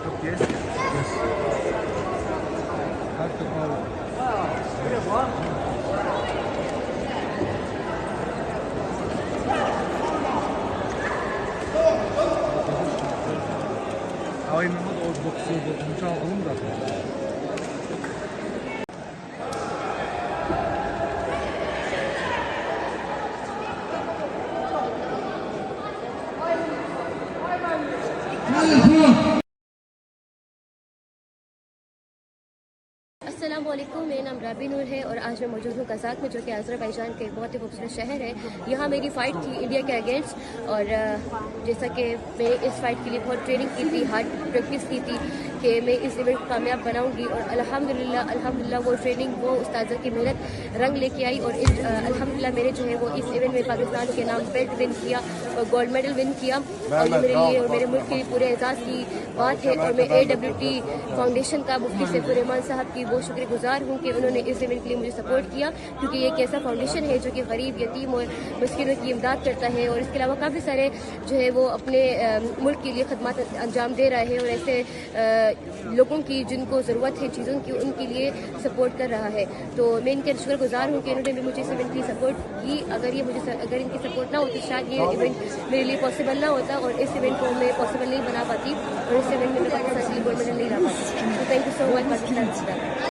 Cup, yes? Yes. First of all, How many more boxes 엄청 어렵다. अस्सलामुअलैकुम, मेरा नाम राबी नूर है और आज मैं मौजूद हूँ कज़ाक में, जो कि अज़रबैजान का एक बहुत ही खूबसूरत शहर है। यहाँ मेरी फ़ाइट थी इंडिया के अगेंस्ट, और जैसा कि मैं इस फाइट के लिए बहुत ट्रेनिंग की थी, हार्ड प्रैक्टिस की थी कि मैं इस इवेंट को कामयाब बनाऊंगी, और अल्हम्दुलिल्लाह वो ट्रेनिंग, वो उस्ताद की मेहनत रंग लेके आई, और अल्हम्दुलिल्लाह मेरे जो है वो इस इवेंट में पाकिस्तान के नाम बेल्ट विन किया और गोल्ड मेडल विन किया, और ये मेरे लिए और मेरे मुल्क के लिए पूरे एजाज़ की बात है। और मैं AWT फाउंडेशन का मुफ्ती सैफुर रहमान साहब की वो शुक्रगुजार हूँ कि उन्होंने इस इवेंट के लिए मुझे सपोर्ट किया, क्योंकि ये एक ऐसा फाउंडेशन है जो कि गरीब, यतीम और मिस्किनों की इमदाद करता है, और इसके अलावा काफ़ी सारे जो है वो अपने मुल्क के लिए खदमात अंजाम दे रहा है, और ऐसे लोगों की जिनको ज़रूरत है चीज़ों की, उनके लिए सपोर्ट कर रहा है। तो मैं इनके शुक्रगुजार हूँ कि इन्होंने भी मुझे इस इवेंट की सपोर्ट की। अगर इनकी सपोर्ट ना होती, शायद ये इवेंट मेरे लिए पॉसिबल ना होता, और इस इवेंट को मैं पॉसिबल नहीं बना पाती, और इस इवेंट में मैं पाकिस्तान के लिए गोल्ड मेडल नहीं ला पाती। तो thank you so much Pakistan.